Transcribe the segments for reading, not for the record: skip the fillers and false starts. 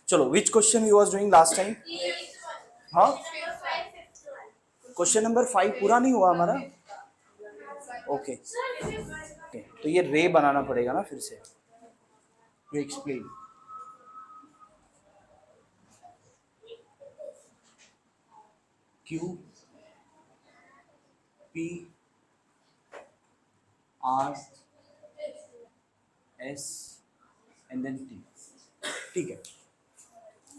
चलो, which question we was doing last time? हाँ, question number 5 पूरा नहीं हुआ हमारा। ओके, तो ये रे बनाना पड़ेगा ना फिर से। You explain. Q P R S and then T. ठीक है,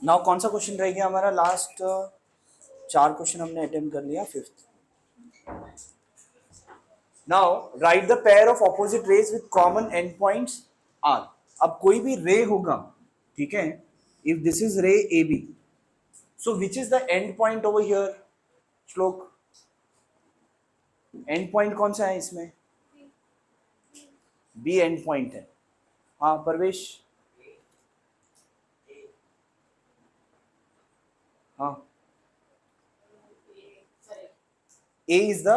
नाउ कौन सा क्वेश्चन रह गया हमारा? लास्ट 4 क्वेश्चन हमने अटेम्प्ट कर लिया, 5th। Now write the pair of opposite rays with common end points are. अब कोई भी रे होगा, ठीक है, if this is ray A B, so which is the end point over here? Shlok, end point कौन सा है इसमें? बी एंड पॉइंट है। हाँ परवेश, हाँ, ए इज द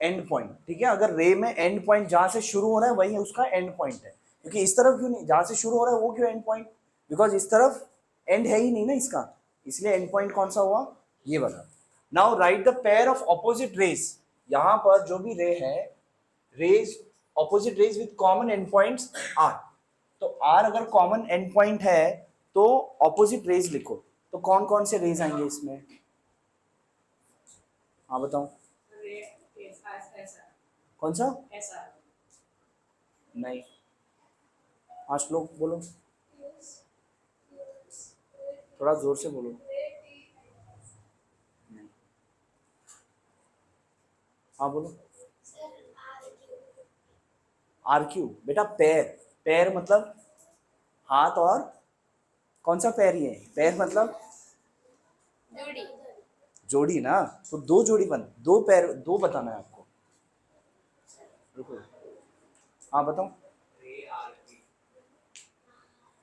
एंड पॉइंट। ठीक है, अगर रे में एंड पॉइंट जहां से शुरू हो रहा है वही उसका एंड पॉइंट है, क्योंकि इस तरफ क्यों नहीं, जहां से शुरू हो रहा है वो क्यों एंड पॉइंट? बिकॉज इस तरफ एंड है ही नहीं ना इसका, इसलिए एंड पॉइंट कौन सा हुआ? ये वाला। Now write the pair of opposite rays. यहां पर जो भी रे है, rays opposite rays with common end points are. तो आर अगर कॉमन एंड पॉइंट है तो ऑपोजिट रेज लिखो। तो कौन कौन से रेज आएंगे इसमें? हाँ बताओ, कौन सा? नहीं, हाँ श्लोक बोलो, थोड़ा जोर से बोलो। नहीं, हाँ बोलो। आर क्यू बेटा, पैर। पैर मतलब हाथ, और कौन सा पैर? ये पैर मतलब जोड़ी ना, तो दो जोड़ी बन, दो पैर, दो बताना है आपको। रुको, हाँ बताओ,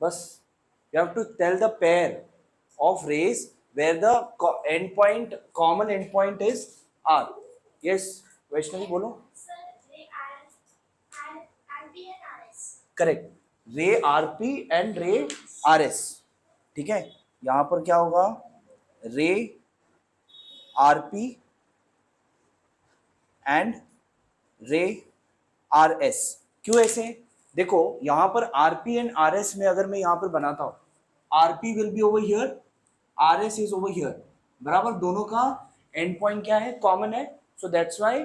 बस you have to tell the pair of rays where the end point, common end point is R. Yes, Vaishnavi बोलो। करेक्ट, रे R P and ray R S. ठीक है, यहां पर क्या होगा? रे R P and ray R S. क्यों ऐसे? देखो यहां पर आरपी एंड आर एस में अगर मैं यहां पर बनाता हूं, RP will be over here, R S is over here, बराबर। दोनों का एंड पॉइंट क्या है? कॉमन है। So that's why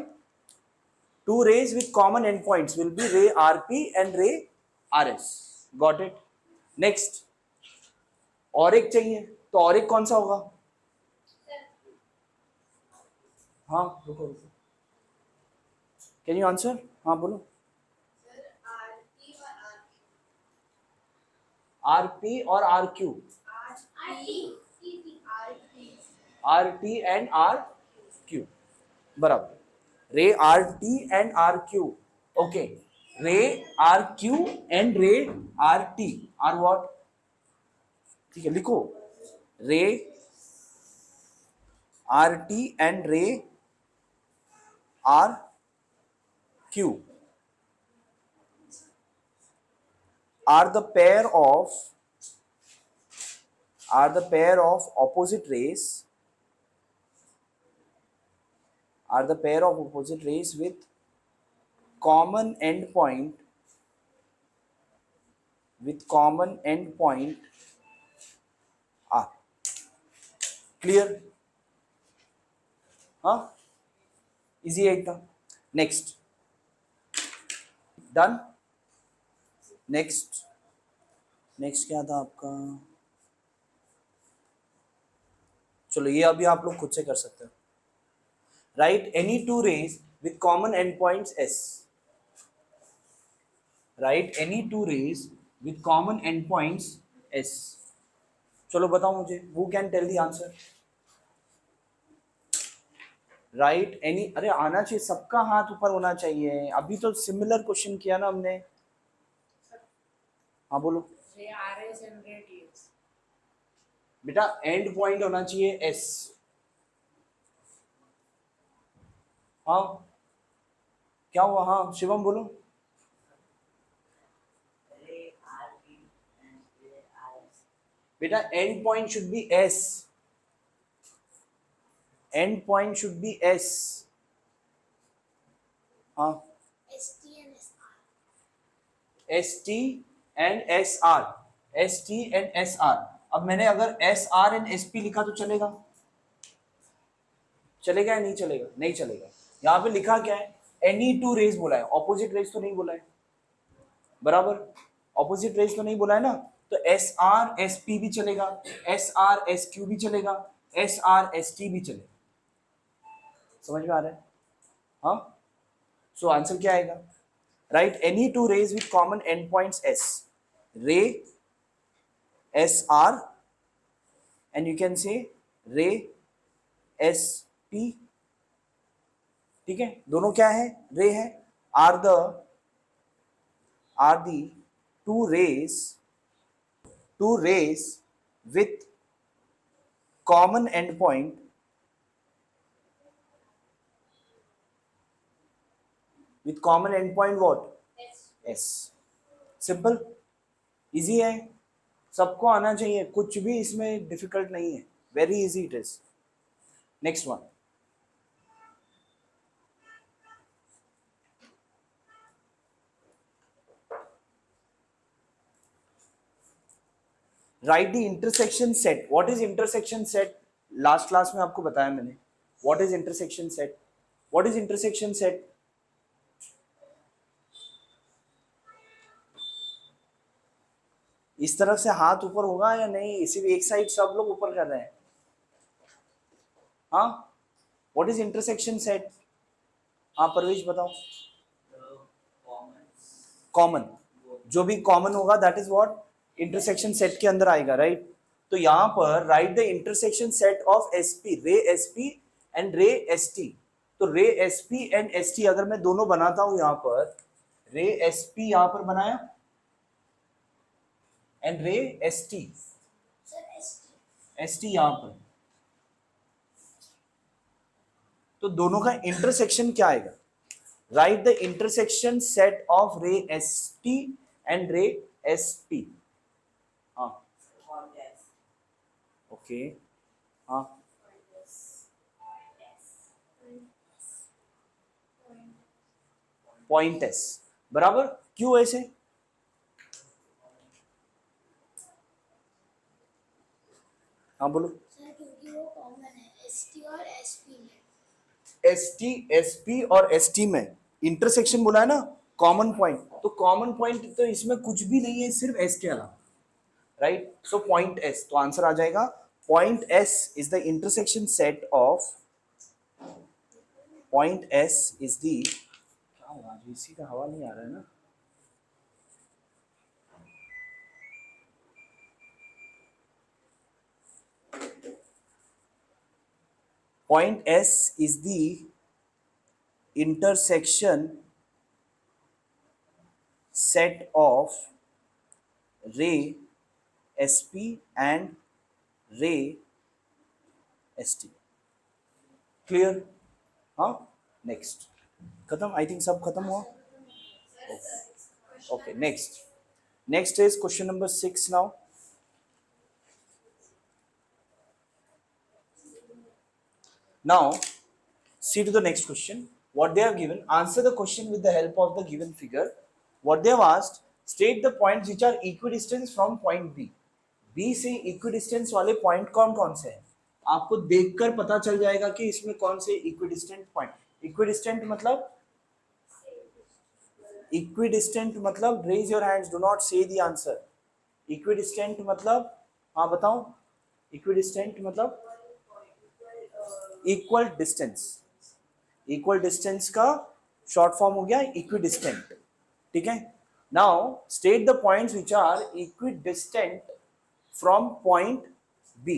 two rays with common end points will be ray RP and ray R S. Got it? Next, और एक चाहिए, तो और एक कौन सा होगा? हाँ रुको रुको, कैन यू आंसर? हाँ बोलो। आर पी और R Q, R T and R Q, बराबर। Ray R T and R Q. Okay, ray R Q and ray R T are what? ठीक है, लिखो, ray R T and ray R Q are the pair of opposite rays, are the pair of opposite rays with common end point, R. Clear? हाँ, easy है एकदम। Next, done. Next क्या था आपका? चलो ये अभी आप लोग खुद से कर सकते हो। Write any two rays with common end points S। Write any two rays with common end points S। चलो बताओ मुझे, who can tell the answer? Write any, अरे आना चाहिए, सबका हाथ ऊपर होना चाहिए। अभी तो सिमिलर क्वेश्चन किया ना हमने। हाँ बोलो बेटा, एंड पॉइंट होना चाहिए S। हाँ क्या हुआ? हाँ शिवम बोलो। बेटा end point should be S, end point should be S. हाँ, S T and S R, S T and S R. अब मैंने अगर S R and S P लिखा तो चलेगा? चलेगा या नहीं चलेगा? नहीं चलेगा। यहाँ पे लिखा क्या है? एनी टू रेज बोला है, ऑपोजिट रेज तो नहीं बोला है, बराबर? ऑपोजिट रेज तो नहीं बोला है ना, तो एस आर एस पी भी चलेगा, एस आर एस क्यू भी चलेगा, एस आर एस टी भी चलेगा। समझ में आ रहा है? हाँ, सो आंसर क्या आएगा? Write any two rays with common end points S, ray S R and you can say ray S P. ठीक है, दोनों क्या है? रे है। Are the two rays with common endpoint what? S। Simple, easy है, सबको आना चाहिए, कुछ भी इसमें डिफिकल्ट नहीं है, very easy it is. Next one, right the intersection set. What is intersection set? Last class में आपको बताया मैंने, what is intersection set. What is intersection set? इस तरफ से हाथ ऊपर होगा या नहीं? इसी एक साइड सब लोग ऊपर कर रहे हैं। हाँ, व्हाट इज इंटरसेक्शन सेट? हाँ परवेश बताओ। कॉमन, जो भी कॉमन होगा that is what intersection set के अंदर आएगा, राइट? तो यहां पर right the intersection set of SP, रे एसपी एंड रे एसटी। तो रे एसपी एंड एसटी अगर मैं दोनों बनाता हूं, यहां पर रे एसपी यहां पर बनाया एंड रे एसटी, एसटी यहां पर, तो दोनों का इंटरसेक्शन क्या आएगा? Right the intersection set of रे एसटी एंड रे एसपी। हाँ ओके, हाँ पॉइंट एस, बराबर। क्यों ऐसे? हाँ बोलो। क्योंकि वो कॉमन है एसटी और एसपी में। एसटी एसपी और एसटी में इंटरसेक्शन बोला है ना, कॉमन पॉइंट। तो कॉमन पॉइंट तो इसमें कुछ भी नहीं है, सिर्फ एस के अलावा, राइट? सो पॉइंट एस, तो आंसर आ जाएगा point S is the intersection set of, point S is the, क्या हुआ आज इसी का हवा नहीं आ रहा है ना, point S is the intersection set of ray SP and ray ST। Clear? हाँ, नेक्स्ट। खत्म, आई थिंक सब खत्म हुआ। Okay, next is question number 6 now. Now, see to the next question. What they have given, answer the question with the help of the given figure. What they have asked, state the points which are equidistant from point B. B से equidistant वाले point कौन कौन से हैं? आपको देखकर पता चल जाएगा कि इसमें कौन से equidistant point। equidistant मतलब raise your hands, do not say the answer। equidistant मतलब, हाँ बताओ, equidistant मतलब इक्वल डिस्टेंस, इक्वल डिस्टेंस का शॉर्ट फॉर्म हो गया इक्विडिस्टेंट। ठीक है, now state the points which are equidistant from point B.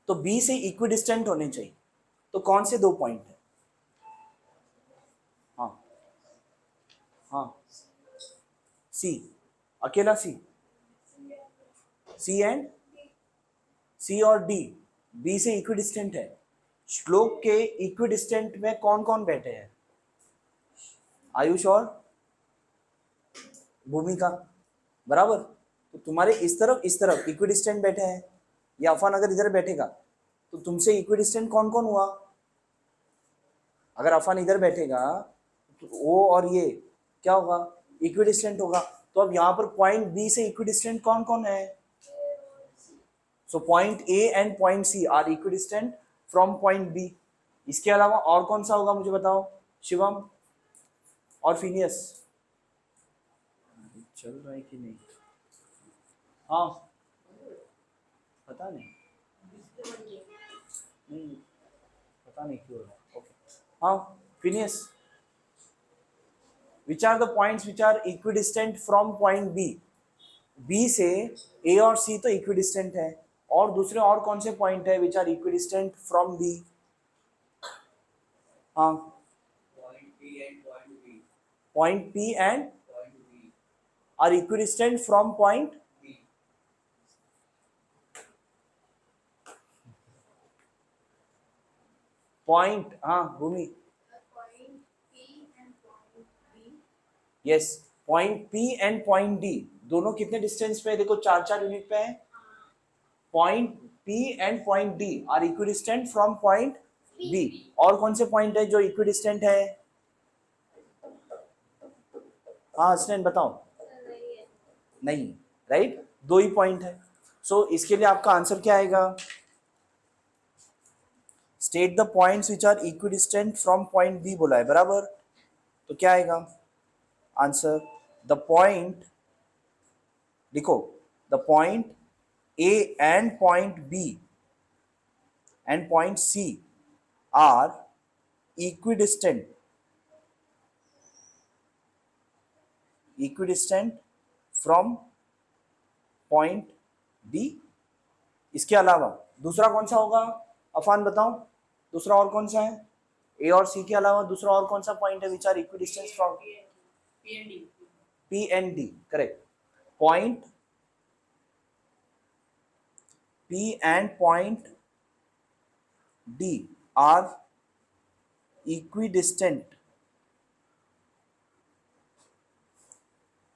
तो बी से इक्विडिस्टेंट होने चाहिए, तो कौन से दो पॉइंट है? हाँ हाँ, सी, अकेला सी, सी एंड सी और डी, बी से इक्विडिस्टेंट है। श्लोक के इक्विडिस्टेंट में कौन कौन बैठे हैं? आयुष और भूमिका, बराबर। तो तुम्हारे इस तरफ इक्विडिस्टेंट बैठे हैं, या अफान अगर इधर बैठेगा तो तुमसे इक्विडिस्टेंट कौन कौन हुआ? अगर अफान इधर बैठेगा तो वो और ये क्या होगा? इक्विडिस्टेंट होगा। तो अब यहाँ पर पॉइंट बी से इक्विडिस्टेंट कौन कौन है? So point A and point C are equidistant from point B. इसके अलावा और कौन सा होगा मुझे बताओ, शिवम और फिनियस? चल रहा है कि नहीं? हाँ, पता नहीं पता नहीं क्यों हो रहा है। ओके, हाँ Phineas, which are the points which are equidistant from point B? B से ए और सी तो इक्विडिस्टेंट है, और दूसरे और कौन से पॉइंट है which are equidistant from B? हाँ, point P and R equidistant from point point, हाँ Bhumi, yes, point P and point D दोनों कितने डिस्टेंस पे है? देखो 4-4 यूनिट पे है। Point P and point D are equidistant from point B. और कौन से पॉइंट है जो इक्विडिस्टेंट है? हाँ हसनैन बताओ। नहीं, राइट, 2 ही पॉइंट है। सो इसके लिए आपका आंसर क्या आएगा? State the points which are equidistant from point B बोला है, बराबर। तो क्या आएगा आंसर? द पॉइंट, लिखो, the point A and point B and point C are equidistant from point B. इसके अलावा दूसरा कौन सा होगा? अफान बताओ, दूसरा और कौन सा है? ए और सी के अलावा दूसरा और कौन सा पॉइंट है which are equidistant from? P and D, correct. Point P and point D are equidistant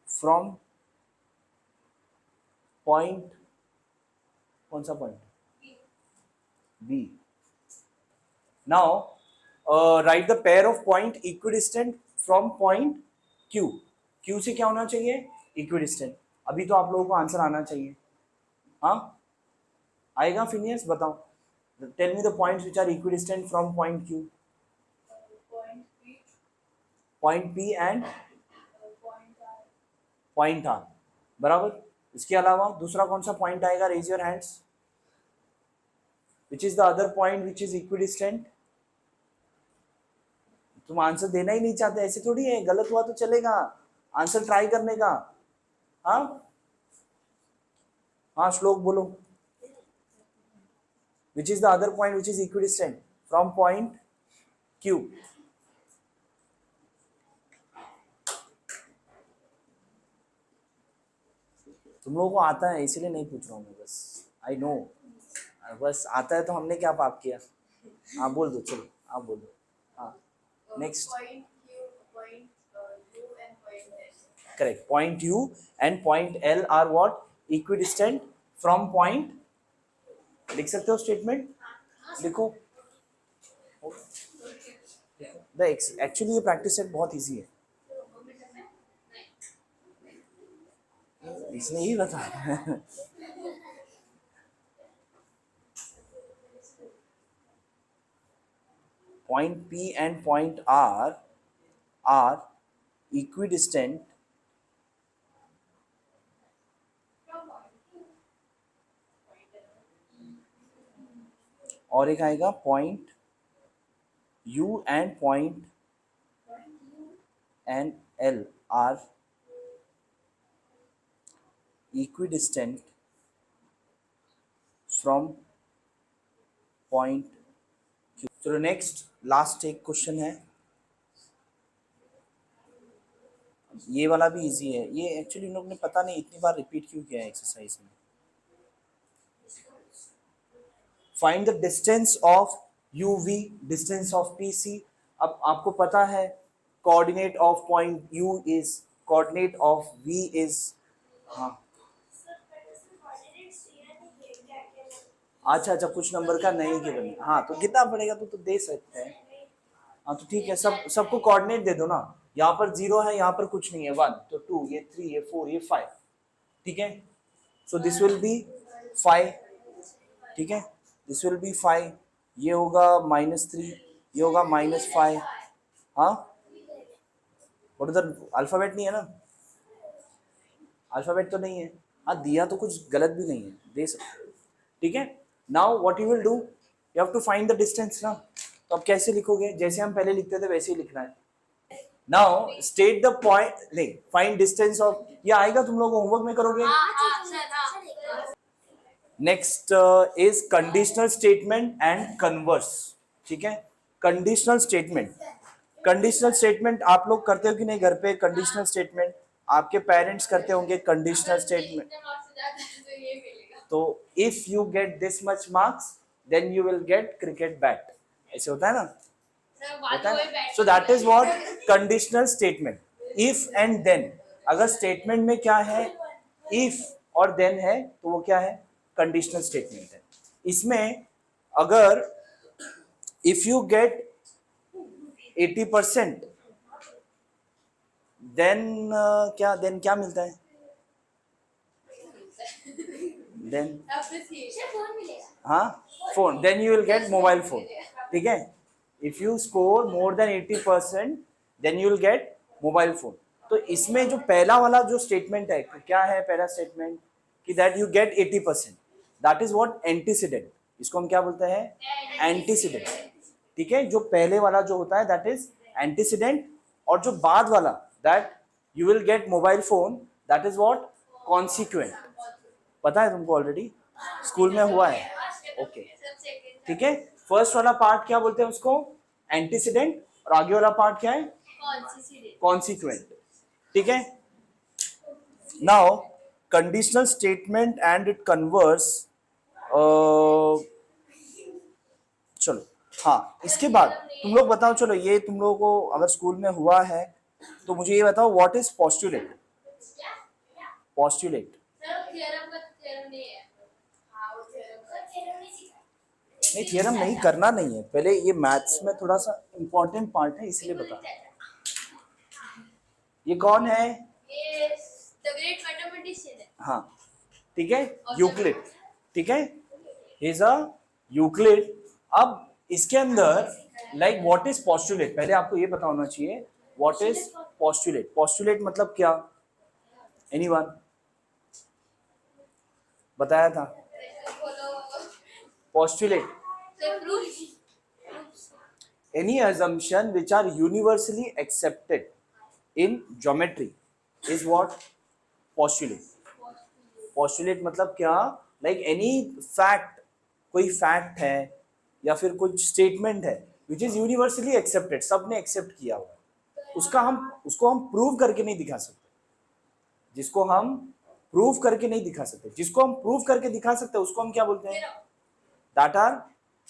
from point, कौन सा point? B. Now write the pair of point equidistant from point Q. Q से क्या होना चाहिए? Equidistant. अभी तो आप लोगों को आंसर आना चाहिए। हाँ आएगा? फिनियस बताओ, tell me the points which are equidistant from point Q. Point P and point R, बराबर। इसके अलावा दूसरा कौन सा पॉइंट आएगा? Raise your hands. Which is the other point which is equidistant? तुम आंसर देना ही नहीं चाहते, ऐसे थोड़ी है, गलत हुआ तो चलेगा, आंसर ट्राई करने का। हाँ हाँ, श्लोक बोलो। Which is the other point which is equidistant from point Q? तुम लोगों को आता है इसीलिए नहीं पूछ रहा हूँ मैं, बस आई नो, बस आता है तो हमने क्या पाप किया? हाँ बोल दो, चलो आप बोल दो। हाँ next, correct, point U and point L are what? Equidistant from point, लिख सकते हो स्टेटमेंट, लिखो। एक्चुअली ये प्रैक्टिस सेट बहुत इजी है, इसने ही बताया। Point P and point R are equidistant और एक आएगा point U and point and L are equidistant from point Q। चलो नेक्स्ट, लास्ट एक क्वेश्चन है, ये वाला भी इजी है। ये एक्चुअली इन लोगों ने पता नहीं इतनी बार रिपीट क्यों किया है एक्सरसाइज में। Find the distance of UV, distance of PC। अब आपको पता है coordinate of point U is, coordinate of V is, हाँ अच्छा अच्छा, कुछ नंबर का नहीं गिवन है, हाँ तो कितना पड़ेगा तो दे सकते हैं। हाँ तो ठीक है, सबको कोऑर्डिनेट दे दो ना। यहाँ पर 0 है, यहाँ पर कुछ नहीं है, 1 तो 2, ये 3, ये 4, ये 5, ठीक है। सो दिस विल बी 5, ठीक है, दिस विल बी 5, ये होगा -3, ये होगा -5। हाँ, और उधर अल्फाबेट नहीं है ना, अल्फाबेट तो नहीं है। हाँ दिया तो कुछ गलत भी नहीं है, दे सकते हो, ठीक है। Now what you will do, you have to find the distance ना। तो अब कैसे लिखोगे, जैसे हम पहले लिखते थे वैसे ही लिखना है। नाउ स्टेट द पॉइंट, नहीं फाइंड डिस्टेंस ऑफ, ये आएगा तुम लोग होमवर्क में करोगे। Next is conditional statement and converse, ठीक है। कंडीशनल स्टेटमेंट, कंडीशनल स्टेटमेंट आप लोग करते हो कि नहीं घर पे? कंडीशनल स्टेटमेंट आपके पेरेंट्स करते होंगे कंडीशनल स्टेटमेंट। तो if you get this much marks then you will get cricket bat, ऐसे होता है ना, होता है। So that is what conditional statement, if and then. अगर स्टेटमेंट में क्या है, इफ और देन है, तो वो क्या है, कंडीशनल स्टेटमेंट है। इसमें अगर इफ यू गेट 80% देन क्या मिलता है, देन हाँ phone, then you will get mobile phone, ठीक है। If you score more than 80% then you will get mobile phone. तो इसमें जो पहला वाला जो स्टेटमेंट है, क्या है पहला स्टेटमेंट, कि that you get 80%, that is what antecedent, इसको हम क्या बोलते हैं, एंटीसीडेंट, ठीक है। जो पहले वाला जो होता है दैट इज एंटीसीडेंट, और जो बाद वाला that you will get mobile phone, that is what consequent. पता है तुमको, ऑलरेडी स्कूल में हुआ है, ओके ठीक है। फर्स्ट वाला पार्ट क्या बोलते हैं उसको, एंटीसीडेंट, और आगे वाला पार्ट क्या है, कॉन्सिक्वेंट, ठीक है। Now conditional statement and it converse, चलो हाँ, इसके बाद तुम लोग बताओ, चलो ये तुम लोगों को अगर स्कूल में हुआ है तो मुझे ये बताओ, व्हाट इज पोस्टुलेट, पोस्टुलेट। नहीं थियरम नहीं करना नहीं है, पहले ये मैथ्स में थोड़ा सा इंपॉर्टेंट पार्ट है इसलिए बता। ये कौन है, हाँ ठीक है, यूक्लिड, ठीक है, इज अ यूक्लिड। अब इसके अंदर लाइक व्हाट इज पोस्टुलेट, पहले आपको ये पता होना चाहिए व्हाट इज पोस्टुलेट। पोस्टुलेट मतलब क्या, एनीवन बताया था, postulate any assumption which are universally accepted in geometry is what postulate। postulate मतलब क्या, like any fact, कोई fact है या फिर कुछ statement है which is universally accepted, सबने accept किया हुआ, उसको हम prove करके नहीं दिखा सकते, जिसको हम प्रूव करके नहीं दिखा सकते, जिसको हम प्रूव करके दिखा सकते उसको हम क्या बोलते हैं, दैट आर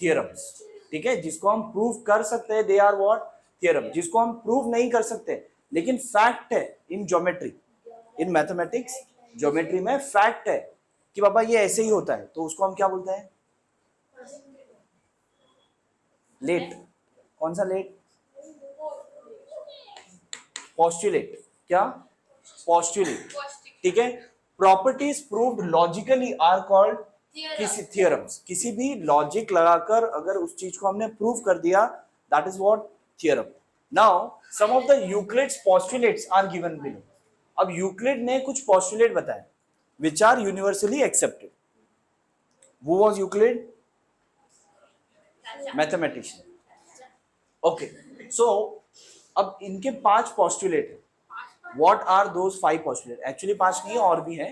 थियरम्स, ठीक है। जिसको हम प्रूव कर सकते हैं दे आर व्हाट थियरम, जिसको हम प्रूव नहीं कर सकते लेकिन फैक्ट है in geometry, in mathematics geometry में फैक्ट है कि बाबा ये ऐसे ही होता है, तो उसको हम क्या बोलते हैं, लेट। कौन सा लेट, पोस्टुलेट, क्या पोस्टुलेट, ठीक है। Properties proved logically are called किसी थियरम्स, किसी भी लॉजिक लगाकर अगर उस चीज को हमने प्रूव कर दिया that is what theorem. Now some of the Euclid's postulates are given below. अब यूक्लिड ने कुछ पोस्टुलेट बताए which are universally accepted. Who was Euclid, mathematician, okay. So अब इनके 5 पोस्टुलेट है, What are those 5 postulates? Actually 5 नहीं है और भी है,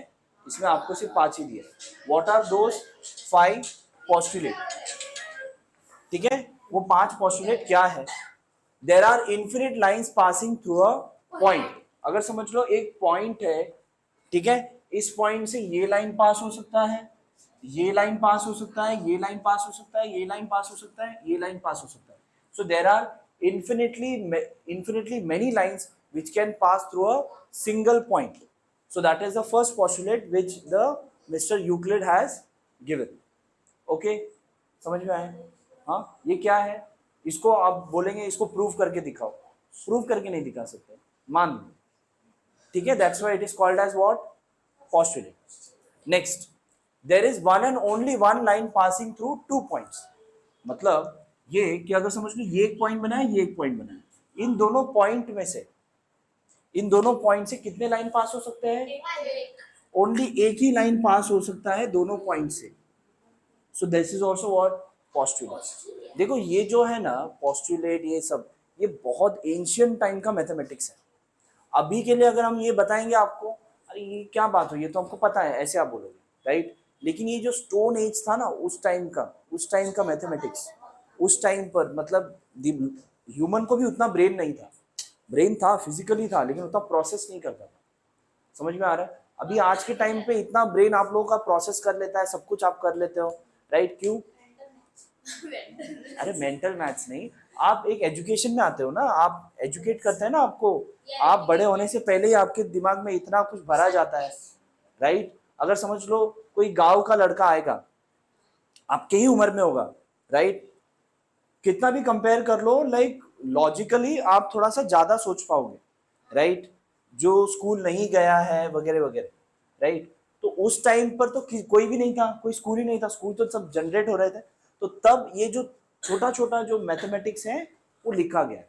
इसमें आपको सिर्फ 5 ही दिए। What are those 5 postulates? ठीक है, वो 5 postulate क्या है? There are infinite lines passing through a point. अगर समझ लो एक पॉइंट है, ठीक है, इस पॉइंट से ये लाइन पास हो सकता है, ये लाइन पास हो सकता है, ये लाइन पास हो सकता है, ये लाइन पास हो सकता है, ये लाइन पास हो सकता है। So there are infinitely many lines which can pass through a single point. So that is the first postulate which the Mr. Euclid has given. Okay, समझ में आया? हाँ, ये क्या है? इसको आप बोलेंगे इसको प्रूव करके दिखाओ, प्रूव करके नहीं दिखा सकते, मान लो, ठीक है? That's why it is called as what? Postulate. Next, there is one and only one line passing through two points. मतलब ये कि अगर समझ लो ये एक पॉइंट बना है, ये एक पॉइंट बना है, इन दोनों पॉइंट में से, इन दोनों पॉइंट से कितने लाइन पास हो सकते हैं? ओनली एक ही लाइन पास हो सकता है दोनों पॉइंट से. So this is also what? Postulate. देखो ये जो है ना पोस्टुलेट, ये सब ये बहुत एंशियंट टाइम का मैथमेटिक्स है. अभी के लिए अगर हम ये बताएंगे आपको, अरे ये क्या बात हुई, ये तो हमको पता है, ऐसे आप बोलोगे, राइट? लेकिन ये जो स्टोन एज था ना उस टाइम का मैथमेटिक्स, उस टाइम पर मतलब ह्यूमन को भी उतना ब्रेन नहीं था. ब्रेन था, फिजिकली था, लेकिन उतना प्रोसेस नहीं करता था. समझ में आ रहा है? अभी आज के टाइम पे इतना ब्रेन आप लोगों का प्रोसेस कर लेता है, सब कुछ आप कर लेते हो, राइट? क्यों? अरे मेंटल मैथ्स नहीं, आप एक एजुकेशन में आते हो ना, आप एजुकेट करते हैं ना आपको, आप बड़े होने से पहले ही आपके दिमाग में इतना कुछ भरा जाता है, राइट? अगर समझ लो कोई गांव का लड़का आएगा, आपके ही उम्र में होगा, राइट? कितना भी कंपेयर कर लो, लाइक लॉजिकली आप थोड़ा सा ज्यादा सोच पाओगे, राइट? जो स्कूल नहीं गया है वगैरह वगैरह, राइट? तो उस टाइम पर तो कोई भी नहीं था, कोई स्कूल ही नहीं था, स्कूल तो सब जनरेट हो रहे थे. तो तब ये जो छोटा छोटा जो मैथमेटिक्स है वो लिखा गया है.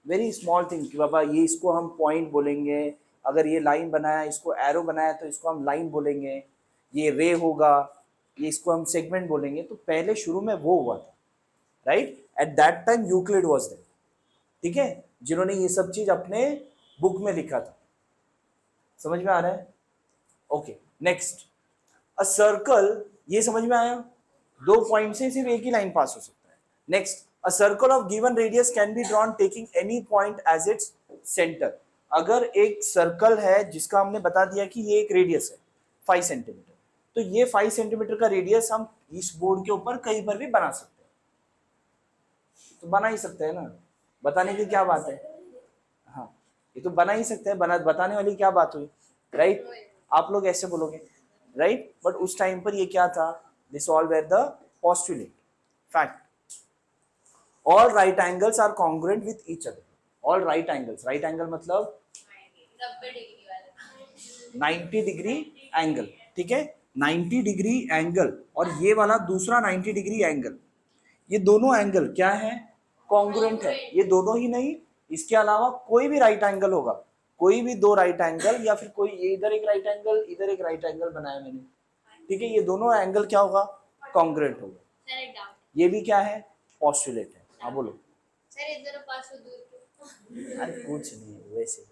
वेरी स्मॉल थिंग कि बाबा ये इसको हम पॉइंट बोलेंगे, अगर ये लाइन बनाया, इसको एरो बनाया तो इसको हम लाइन बोलेंगे, ये रे होगा, ये इसको हम सेगमेंट बोलेंगे. तो पहले शुरू में वो हुआ था, right? At that time Euclid was there, ठीक है, जिन्होंने ये सब चीज अपने बुक में लिखा था. समझ में आ रहा है? ओके, नेक्स्ट, अ सर्कल, ये समझ में आया? दो पॉइंट से सिर्फ एक ही लाइन पास हो सकता है. Next, a circle of given radius can be drawn taking any point as its centre. अगर एक सर्कल है जिसका हमने बता दिया कि ये एक रेडियस है 5 सेंटीमीटर, तो ये 5 सेंटीमीटर का रेडियस हम इस बोर्ड के ऊपर कहीं पर भी बना सकते हैं. तो बना ही सकते हैं ना, बताने की क्या बात है? हाँ, ये तो बना ही सकते हैं, बताने वाली क्या बात हुई, राइट? आप लोग ऐसे बोलोगे, राइट? बट उस टाइम पर ये क्या था? This all were the postulate. Fact, all right angles are congruent with each other. All right angles, right angle मतलब 90 डिग्री एंगल, ठीक है? 90 डिग्री एंगल और ये वाला दूसरा 90 डिग्री एंगल, ये दोनों एंगल क्या है? कॉन्ग्रुएंट है. ये दोनों ही नहीं, इसके अलावा कोई भी राइट एंगल होगा, कोई भी दो राइट एंगल, या फिर कोई ये इधर एक राइट एंगल, इधर एक राइट एंगल बनाया मैंने, ठीक है? ये दोनों एंगल क्या होगा? कॉन्ग्रुएंट होगा. ये भी क्या है? पोस्टुलेट है. हाँ बोलो. सर इधर पास दूर. अरे कुछ नहीं वैसे,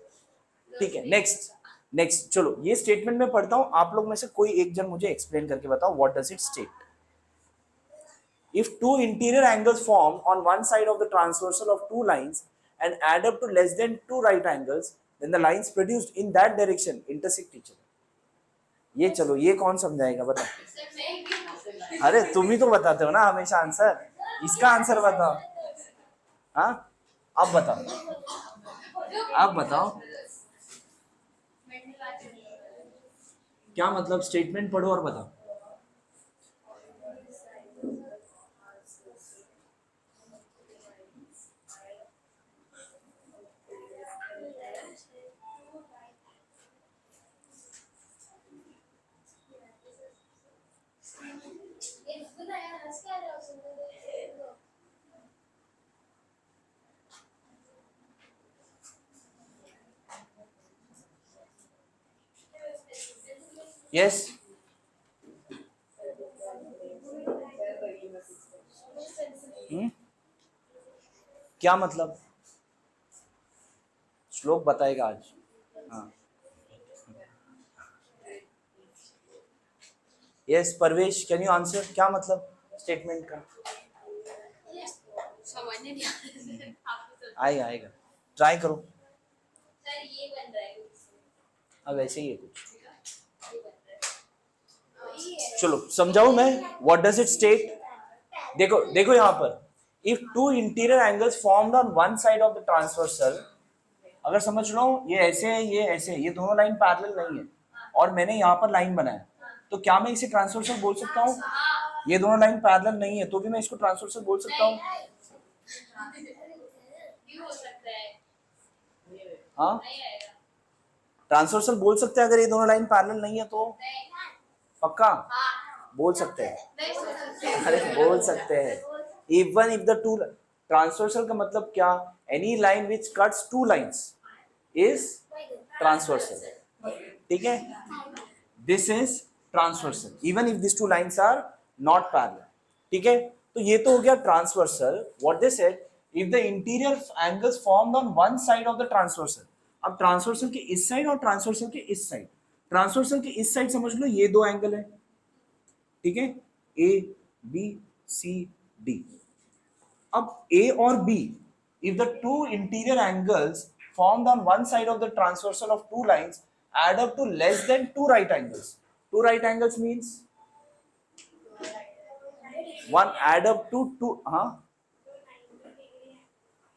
ठीक है? नेक्स्ट चलो ये स्टेटमेंट में पढ़ता हूं, आप लोग में से कोई एक जन मुझे एक्सप्लेन करके बताओ what does it state. If two interior angles form on one side of the transversal of two lines and add up to less than two right angles, then the lines produced in that direction intersect each other. ये चलो ये कौन समझाएगा बता? अरे तुम ही तो बताते हो ना हमेशा आंसर, इसका आंसर बताओ. हाँ अब बताओ, आप बताओ क्या मतलब? स्टेटमेंट पढ़ो और बताओ. यस, क्या मतलब? श्लोक बताएगा आज. हाँ yes Parvesh, can you answer? क्या मतलब स्टेटमेंट का? समझ नहीं आ रहा. आएगा आएगा, ट्राई करो. सर ये बन रहा है अब ऐसे ही है कुछ. ये बन रहा है. चलो समझाऊं मैं, व्हाट डज इट स्टेट? देखो देखो यहाँ पर, if two interior angles formed on one side of the transversal, अगर समझ लो ये ऐसे है, ये ऐसे है, ये दोनों लाइन पैरेलल नहीं है और मैंने यहाँ पर लाइन बनाया, तो क्या मैं इसे ट्रांसवर्सल बोल सकता हूँ? ये दोनों लाइन पैरेलल नहीं है तो भी मैं इसको ट्रांसवर्सल बोल सकता हूँ। हाँ ट्रांसवर्सल बोल सकते हैं अगर ये दोनों लाइन पैरेलल नहीं है तो। पक्का बोल सकते हैं। अरे बोल सकते हैं। Even if the two transversal का मतलब क्या, any line which cuts two lines is transversal. ठीक है, this is transversal even if this two lines are not parallel. ठीक है, तो ये तो हो गया transversal. What they said, if the interior angles formed on one side of the transversal. अब ट्रांसवर्सल के इस साइड और ट्रांसवर्सल के इस साइड, ट्रांसवर्सल के इस साइड समझ लो ये दो एंगल है। ठीक है, ए बी सी डी। अब ए और B, if the two interior angles formed on one side of the transversal of two lines add up to less than two right angles. Two right angles means one add up to two. हाँ,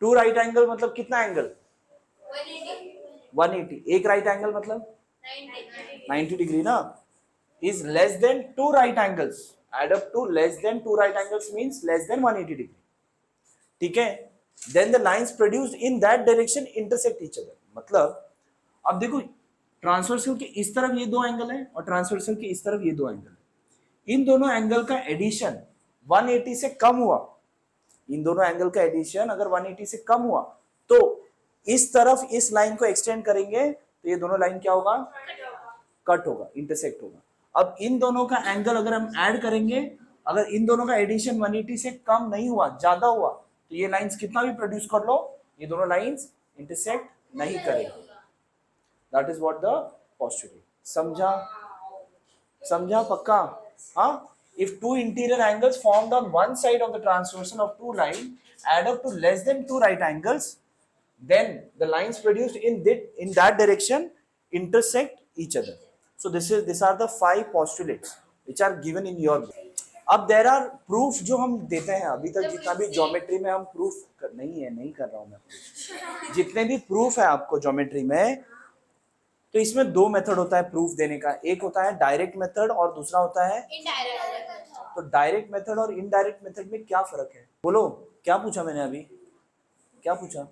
two right angle मतलब कितना angle? 180. एक right angle मतलब 90 degree ना, is less than two right angles. Add up to less than two right angles means less than 180 degree. ठीक है, then the lines produced in that direction intersect each other. मतलब अब देखो transversal के इस तरफ ये दो एंगल है और ट्रांसवर्सल के इस तरफ ये दो एंगल है। इन दोनों एंगल का एडिशन 180 से कम हुआ, इन दोनों एंगल का एडिशन अगर 180 से कम हुआ तो इस तरफ इस लाइन को एक्सटेंड करेंगे तो ये दोनों लाइन क्या होगा? कट होगा, इंटरसेक्ट होगा। अब इन दोनों का एंगल अगर हम ऐड करेंगे, अगर इन दोनों का एडिशन 180 से कम नहीं हुआ, ज्यादा हुआ, तो ये लाइंस कितना भी प्रोड्यूस कर लो ये दोनों लाइंस इंटरसेक्ट नहीं करेंगे। That is what the postulate. समझा? समझा पक्का? हाँ, if two interior angles formed on one side of the transversal of two lines add up to less than two right angles, then the lines produced in that direction intersect each other. So these are the 5 postulates which are given in your book. अब there are proof जो हम देते हैं, अभी तक जितना भी geometry में हम प्रूफ नहीं कर रहा हूँ मैं, जितने भी प्रूफ है आपको ज्योमेट्री में, तो इसमें दो मेथड होता है प्रूफ देने का। एक होता है डायरेक्ट मेथड और दूसरा होता है इनडायरेक्ट। तो डायरेक्ट मेथड और इनडायरेक्ट मेथड में क्या फर्क है? बोलो, क्या पूछा मैंने अभी? क्या पूछा?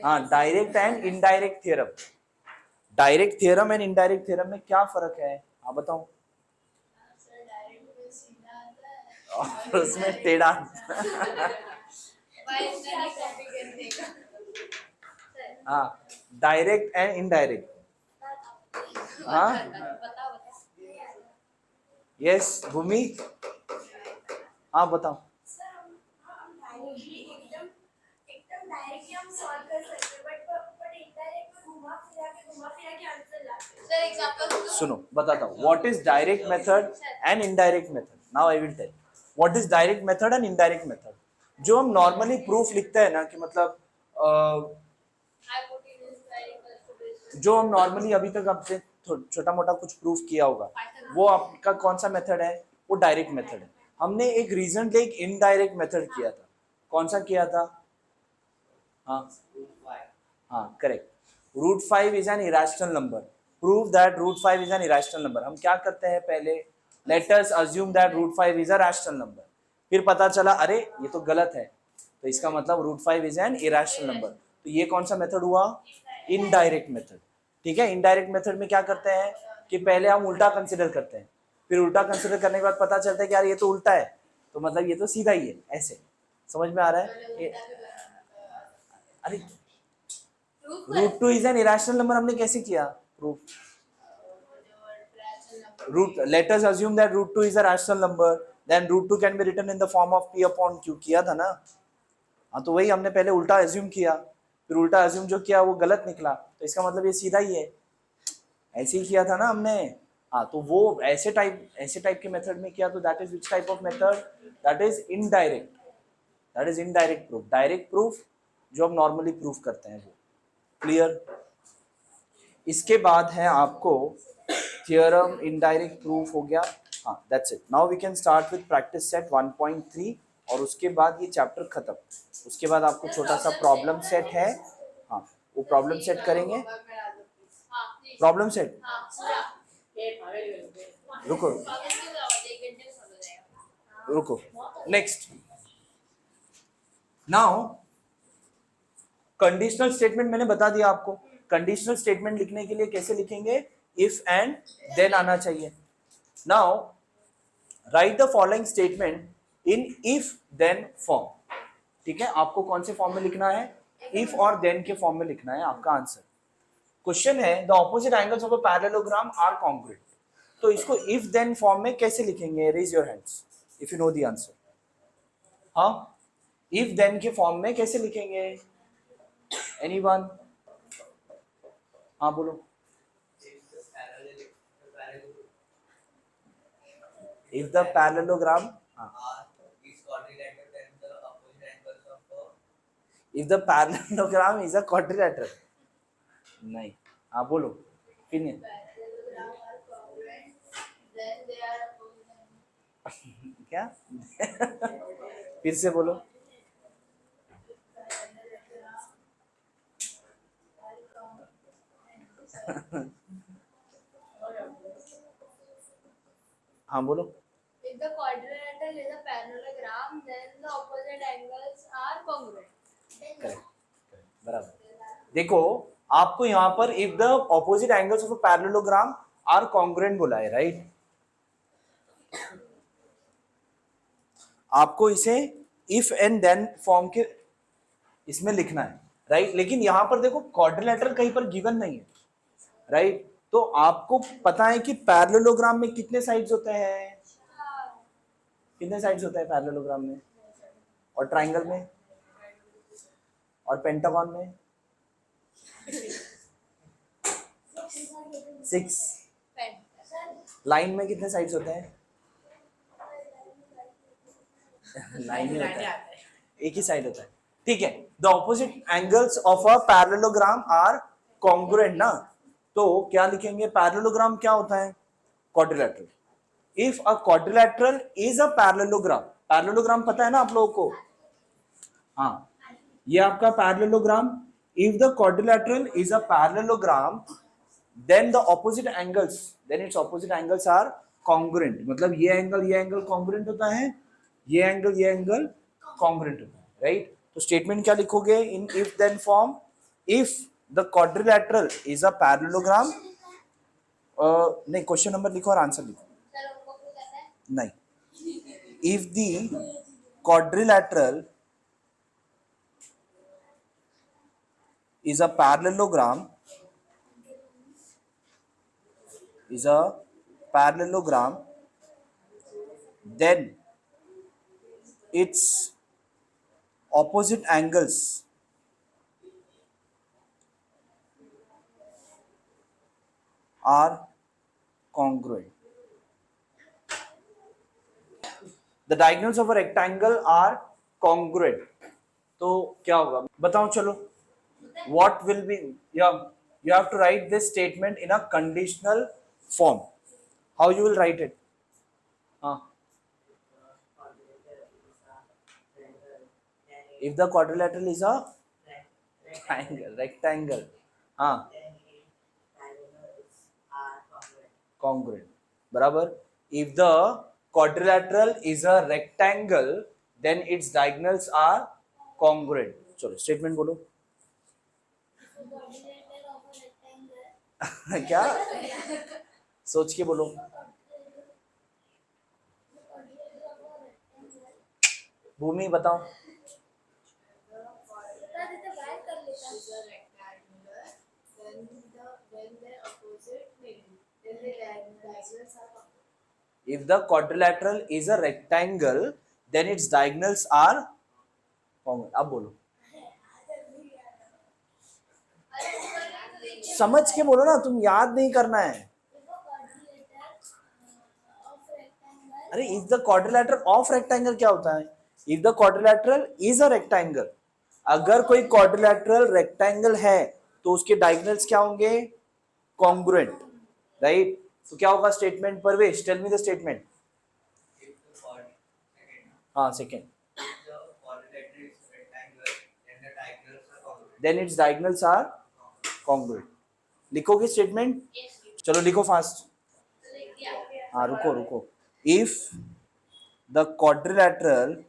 हाँ, direct and indirect theorem. Direct theorem and indirect theorem में क्या फर्क है आप बताओ? और उसमें टेढ़ा हाँ, डायरेक्ट एंड इनडायरेक्ट। हाँ, यस भूमि, हाँ बताओ। सुनो बताता हूँ, what is direct method and indirect method. Now I will tell what is direct method and indirect method. जो हम नॉर्मली प्रूफ लिखते हैं ना, कि मतलब जो हम नॉर्मली अभी तक आपसे छोटा मोटा कुछ प्रूफ किया होगा, वो आपका कौन सा मेथड है? वो डायरेक्ट मेथड है। हमने एक रिसेंटली एक इनडायरेक्ट मेथड किया था, कौन सा किया था? हाँ correct, √5 is an irrational number. Prove that √5 is an irrational number. हम क्या करते हैं पहले, let us assume that √5 is a rational number. फिर पता चला अरे ये तो गलत है, तो इसका मतलब √5 इज एन इरेशनल नंबर। तो ये कौन सा मेथड हुआ? Indirect method. ठीक है, इनडायरेक्ट मेथड में क्या करते हैं कि पहले हम उल्टा कंसिडर करते हैं, फिर उल्टा कंसिडर करने के बाद पता चलता है कि यार ये तो उल्टा है, तो मतलब ये तो सीधा ही है। ऐसे समझ में आ रहा है? अरे √2 इज एन इरेशनल नंबर हमने कैसे किया proof? let us assume that √2 is a rational number, then √2 can be written in the form of p upon q। किया था ना? हाँ, तो वही हमने पहले उल्टा अज्यूम किया, फिर उल्टा अज्यूम जो किया वो गलत निकला, तो इसका मतलब ये सीधा ही है। ऐसे ही किया था ना हमने। हाँ, तो वो ऐसे टाइप के मेथड में किया, तो that is which type of method? That is indirect. That is indirect proof. Direct proof जो हम नॉर्मली प्रूफ करते हैं वो। क्लियर? इसके बाद है आपको थियरम, इनडायरेक्ट प्रूफ हो गया। हाँ, that's it. Now we can start with practice set 1.3 और उसके बाद ये चैप्टर खत्म। उसके बाद आपको छोटा सा प्रॉब्लम सेट है, हाँ वो प्रॉब्लम सेट करेंगे। प्रॉब्लम सेट रुको, रुको, नेक्स्ट। नाउ कंडीशनल स्टेटमेंट मैंने बता दिया आपको। कंडीशनल स्टेटमेंट लिखने के लिए कैसे लिखेंगे, इफ एंड देन आना चाहिए। Now write the following statement in if then form. ठीक है, आपको कौन से फॉर्म में लिखना है, इफ और देन के फॉर्म में लिखना है आपका आंसर। क्वेश्चन है the opposite angles of a parallelogram are congruent. तो इसको इफ देन फॉर्म में कैसे लिखेंगे, raise your hands if you know the answer. हाँ, इफ देन के फॉर्म में कैसे लिखेंगे, एनीवन? हाँ बोलो। If the parallelogram, if the parallelogram is a quadrilateral, नहीं, हाँ बोलो फिर नहीं। क्या फिर से बोलो। हाँ बोलो। If the quadrilateral is a parallelogram, then the opposite angles are congruent. करेक्ट, बराबर। देखो आपको यहाँ पर if the opposite angles of a parallelogram are congruent बोला है, राइट? आपको इसे इफ एंड देन फॉर्म के इसमें लिखना है, राइट? लेकिन यहाँ पर देखो क्वाड्रिलेटरल कहीं पर गिवन नहीं है, राइट? तो आपको पता है कि पैरेललोग्राम में कितने साइड्स होते हैं, कितने साइड्स होते हैं पैरेललोग्राम में, और ट्राइंगल में और पेंटागन में 6। लाइन में कितने साइड्स होते हैं? लाइन में होता है, एक ही साइड होता है, ठीक है। The opposite angles of a parallelogram are congruent ना, तो क्या लिखेंगे, पैरेललोग्राम क्या होता है, quadrilateral. If a quadrilateral is a parallelogram, parallelogram पता है ना आप लोगों को, हाँ ये आपका parallelogram. If the quadrilateral is a parallelogram then the opposite angles, then its opposite angles are congruent. मतलब ये एंगल कॉन्ग्रुएंट होता है, ये एंगल कॉन्ग्रुएंट होता है, राइट? तो स्टेटमेंट क्या लिखोगे in if then form, if the quadrilateral is a parallelogram, नहीं क्वेश्चन नंबर लिखो और आंसर लिखो। नहीं, if the quadrilateral is a parallelogram, then its opposite angles are congruent. The diagonals of a rectangle are congruent. तो क्या होगा बताओ, चलो। What will be, you have to write this statement in a conditional form. How you will write it? If the quadrilateral is a rectangle, congruent, बराबर। If the quadrilateral is a rectangle, then its diagonals are congruent. चलो statement बोलो। क्या सोच के बोलो, भूमि बताओ। If the quadrilateral is a rectangle, then its diagonals are congruent. अब बोलो, समझ के बोलो ना, तुम याद नहीं करना है। अरे if the quadrilateral of rectangle क्या होता है, if the quadrilateral is a rectangle, अगर कोई क्वाड्रिलेटरल रेक्टेंगल है तो उसके डायगोनल्स क्या होंगे, कॉन्ग्रुएंट, राइट? तो क्या होगा statement, Parvesh tell me the statement. हाँ second, then its diagonals are congruent. लिखोगे स्टेटमेंट? चलो लिखो फास्ट। हाँ रुको, if The quadrilateral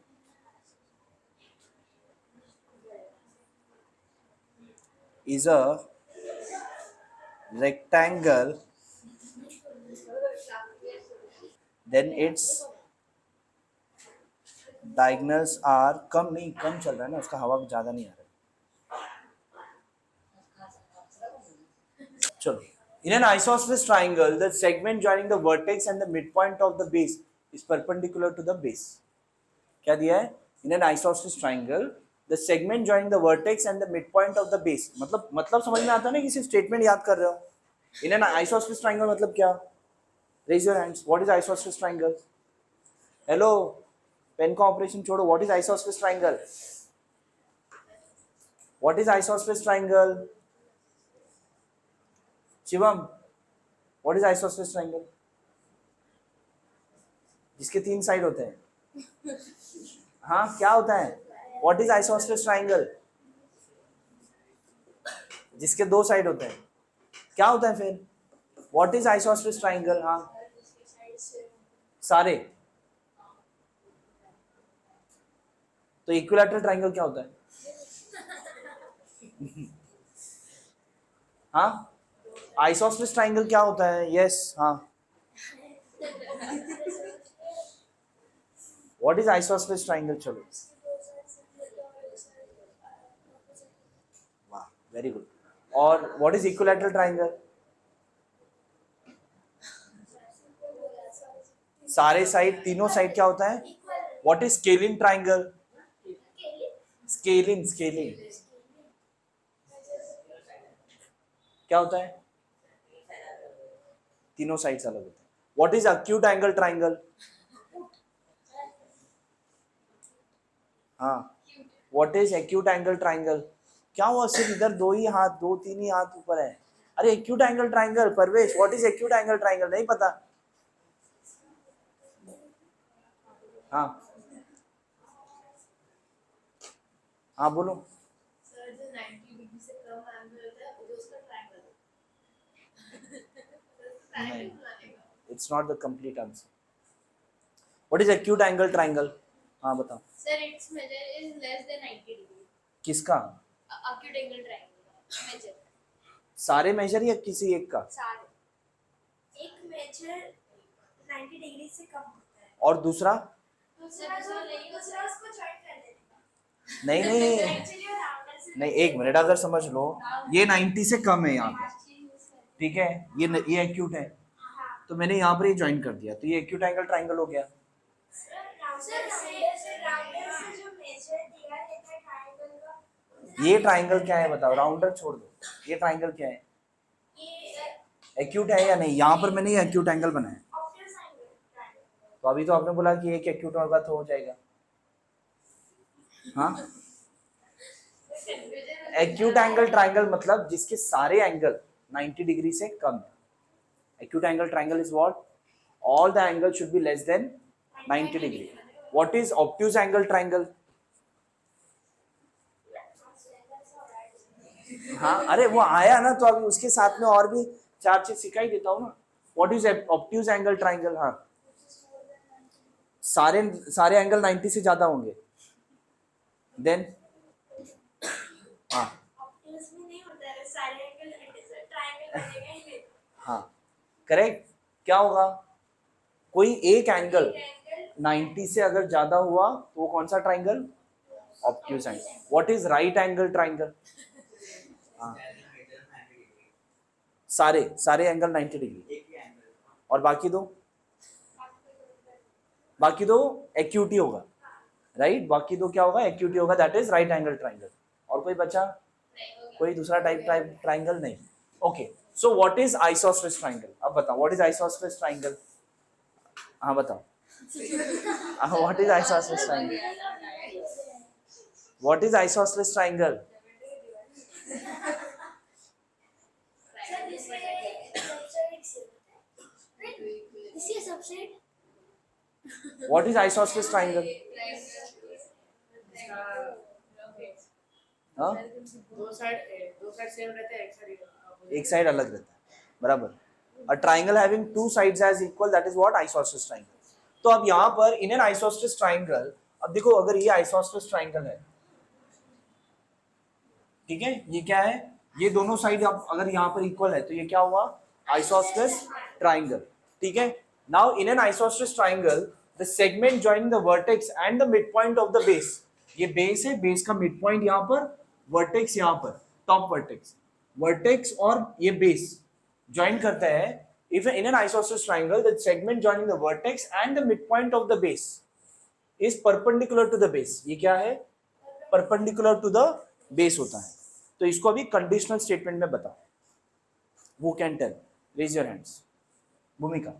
is a rectangle, then its diagonals are कम नहीं कम चल रहा है ना उसका हवा ज्यादा नहीं आ रहा है चलो in an isosceles triangle the segment joining the vertex and the midpoint of the base is perpendicular to the base क्या दिया है in an isosceles triangle the segment joining the vertex and the midpoint of the base मतलब समझ में आता है ना कि सिर्फ स्टेटमेंट याद कर रहे हो in an isosceles triangle मतलब क्या raise your hands what is isosceles triangle hello pen का ऑपरेशन छोड़ो what is isosceles triangle what is isosceles triangle Shivam what is isosceles triangle जिसके 3 साइड होते हैं हाँ क्या होता है व्हाट इज आइसोसेलेस ट्रायंगल जिसके 2 साइड होते हैं क्या होता है फिर व्हाट इज आइसोसेलेस ट्रायंगल हाँ सारे तो इक्विलैटरल ट्रायंगल क्या होता है हाँ आइसोसेलेस ट्रायंगल क्या होता है यस हाँ व्हाट इज आइसोसेलेस ट्रायंगल चलो वाह वेरी गुड और व्हाट इज इक्विलैटरल ट्रायंगल सारे साइड तीनों साइड क्या होता है what is scalene triangle scalene क्या होता है तीनों साइड्स अलग होते हैं what is acute angle triangle हाँ what is acute angle triangle क्या हुआ सिर्फ इधर 2-3 ही हाथ ऊपर है अरे acute angle triangle Parvesh what is acute angle triangle नहीं पता हाँ हाँ बोलो सर जो 90 डिग्री से कम एंगल होता है वो उसका ट्रायंगल नहीं it's not the complete answer what is acute angle triangle हाँ बताओ sir it's measure is less than 90 degree किसका अक्यूट एंगल ट्रायंगल मेजर सारे मेजर या किसी एक का? सारे एक मेजर 90 डिग्री से कम होता है और दूसरा? दूसरा उसको ज्वाइन कर देगा नहीं नहीं एक्चुअली वो राउंडर से नहीं, एक मिनट, अगर समझ लो ये 90 से कम है यहाँ पे, ठीक है, ये एक्यूट है, तो मैंने यहाँ पर ये ज्वाइन कर दिया, तो ये एक्यूट एंगल ट्राइंगल हो गया। ये ट्राइंगल क्या है बताओ, राउंडर छोड़ दो, ये ट्राइंगल क्या है, एक्यूट है या नहीं? यहाँ पर मैंने ये एक्यूट एंगल बनाया, तो अभी तो आपने बोला कि एक एक्यूट होगा तो हो जाएगा। हाँ, एक्यूट एंगल ट्राइंगल मतलब जिसके सारे एंगल 90 डिग्री से कम है। Acute angle triangle is what? All the angle should be less than 90 degree. What is obtuse angle triangle? हाँ, अरे वो आया ना, तो अभी उसके साथ में और भी 4 चीज सिखाई देता हूँ ना। What is obtuse angle triangle? हाँ, सारे एंगल 90 से ज्यादा होंगे, देन हाँ हाँ करेक्ट। क्या होगा, कोई एक एंगल 90 से अगर ज्यादा हुआ तो वो कौन सा triangle? Obtuse angle. What is right angle triangle? हाँ, सारे एंगल 90 डिग्री, और बाकी दो एक्यूटी होगा, राइट? बाकी दो क्या होगा? एक्यूटी होगा, that is right angle triangle. और कोई बचा? कोई दूसरा टाइप ट्राइंगल नहीं। Okay, so what is isosceles triangle? अब बताओ, व्हाट इज आइसोसेलेस ट्राइंगल? हाँ बताओ, what is isosceles triangle? What is isosceles triangle? What is isosceles triangle? हाँ, दो साइड सेम रहते हैं, एक साइड अलग रहता है, बराबर। A triangle having 2 sides as equal, that is what? Isosceles triangle. तो अब यहाँ पर इन एन आइसोस्टेरिक ट्राइंगल, अब देखो अगर ये आइसोस्टेरिक ट्राइंगल है, ठीक है, ये क्या है, ये दोनों साइड अगर यहाँ पर इक्वल है तो ये क्या हुआ, आइसोस्टेरिक ट्राइंगल, ठीक है। Now in an isosceles triangle the segment joining the vertex and the mid point of the base, ये बेस है, बेस का मिड पॉइंट यहाँ पर, वर्टेक्स यहाँ पर, टॉप वर्टेक्स, वर्टेक्स और ये बेस ज्वाइन करता है। If in an isosceles triangle the segment joining the vertex and the mid point of the base is perpendicular to the base, ये क्या है, परपेंडिकुलर टू द बेस होता है। तो इसको अभी कंडीशनल स्टेटमेंट में बताओ, who can tell, raise your hands. Bhumika,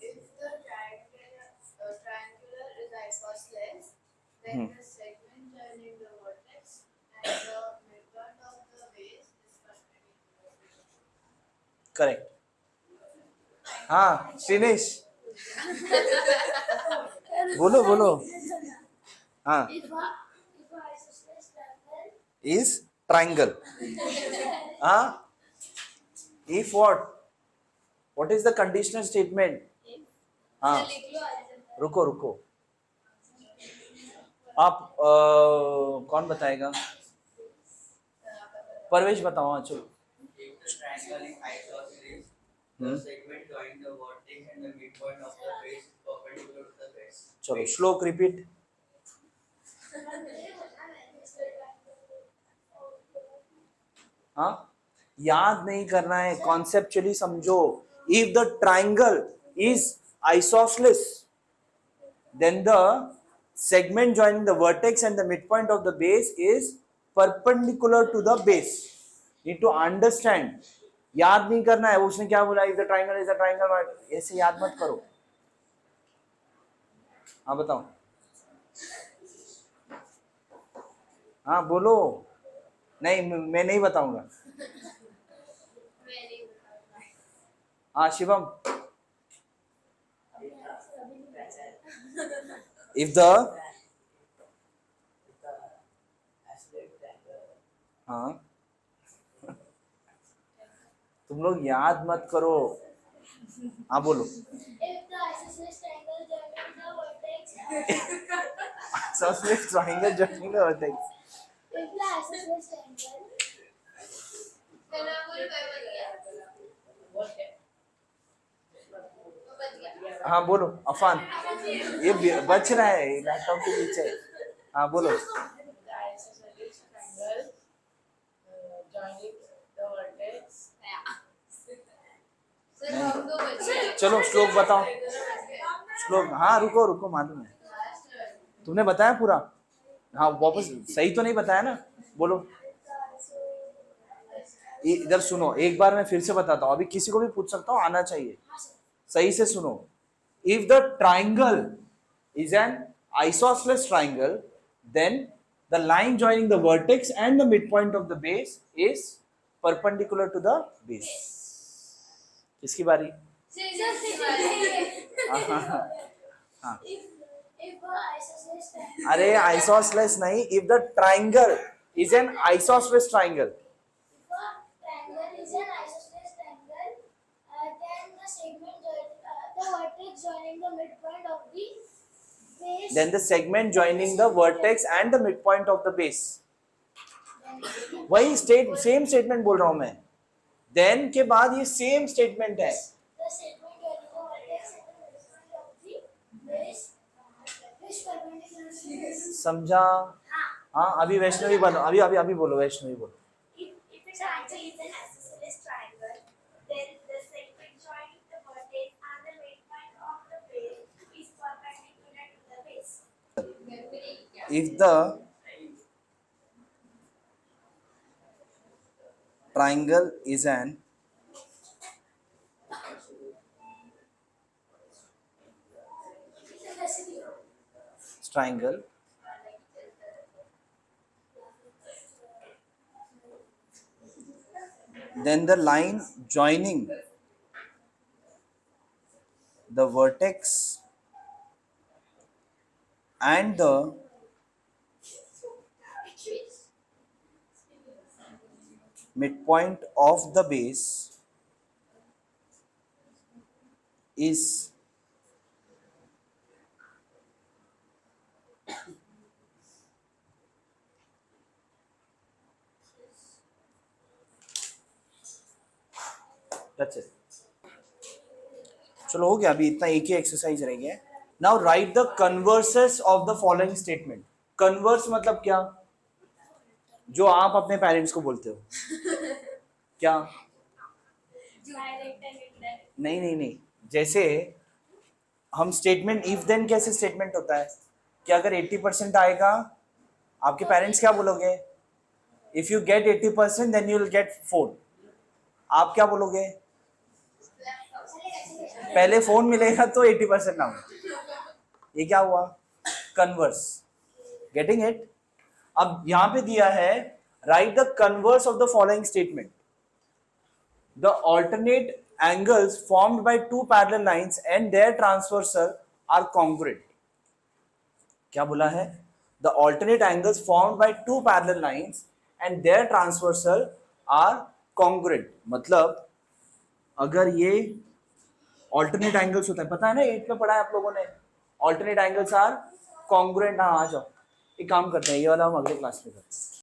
If the triangular is isosceles, then the segment joining the vertex and the midpoint of the base is perpendicular. Correct. हाँ श्रीनेश, बोलो बोलो। हाँ, If a isosceles triangle is triangle. हाँ, if what is the conditional statement. हाँ, रुको रुको, आप कौन बताएगा, परवेश बताओ। हाँ चलो, If the triangle is isosceles, the segment joining the vertex and the midpoint of the base is perpendicular to the base. चलो श्लोक रिपीट। हाँ, याद नहीं करना है, कॉन्सेप्चुअली समझो। If the triangle is isosceles then the segment joining the vertex and the midpoint of the base is perpendicular to the base. Need to understand. याद नहीं करना है, उसने क्या बोला, if the triangle is a triangle, ऐसे याद मत करो। हाँ बताओ, हाँ बोलो। नहीं, मैं नहीं बताऊंगा। हाँ शिवम, if the हाँ तुम लोग याद मत करो। हाँ बोलो। If the isosceles triangle joining the vertex Isosceles triangle joining the vertex. if the isosceles triangle पहला बोल बच गया हाँ बोलो अफान, ये बच रहा है लैपटॉप के पीछे। हाँ बोलो। The isosceles triangle joining the vertex. Sir हम दो बच गए चलो श्लोक बताओ, श्लोक। हाँ रुको रुको, मालूम है तुमने बताया पूरा। हाँ वापस सही तो नहीं बताया ना, बोलो। इधर सुनो, एक बार मैं फिर से बताता हूँ, अभी किसी को भी पूछ सकता हूँ, आना चाहिए। सही से सुनो। If the triangle is an isosceles triangle, then the line joining the vertex and the midpoint of the base is perpendicular to the base. किसकी बारी? हाँ। if a isosceles triangle अरे isosceles नहीं, if the triangle is an isosceles triangle, if a triangle is an isosceles triangle then the segment the vertex joining the midpoint of the base then the segment joining the vertex and the midpoint of the base. वही same statement बोल रहा हूं मैं। Then के बाद ये same statement है। the segment joining the vertex and the midpoint of the base is perpendicular to the base. समझा? हाँ अभी वैष्णवी बोलो, अभी अभी अभी बोलो, वैष्णवी बोलो। If a triangle is an isosceles triangle, then the segment joining the vertex and the midpoint of the base is perpendicular to the base. If the triangle is an triangle, then the line joining the vertex and the midpoint of the base is that's it. चलो हो गया, अभी इतना एक ही exercise रह गया है। Now write the converses of the following statement. Converse मतलब क्या? जो आप अपने पेरेंट्स को बोलते हो। क्या? Direct and indirect. नहीं नहीं नहीं, जैसे हम स्टेटमेंट इफ देन कैसे स्टेटमेंट होता है कि अगर 80% आएगा, आपके पेरेंट्स क्या बोलोगे? If you get 80% then you will get 4। आप क्या बोलोगे? पहले फोन मिलेगा तो 80% ना हो। ये क्या हुआ? कन्वर्स। Getting it? अब यहां पे दिया है right the converse of the following statement. The alternate angles formed by two parallel lines and their transversal are congruent. क्या बोला है? The alternate angles formed by two parallel lines and their transversal are congruent. मतलब अगर ये alternate angles होता है, पता है ना 8 में पढ़ा है आप लोगों ने, alternate angles are congruent। हाँ आ जाओ, एक काम करते हैं, ये वाला हम अगले क्लास में करते हैं।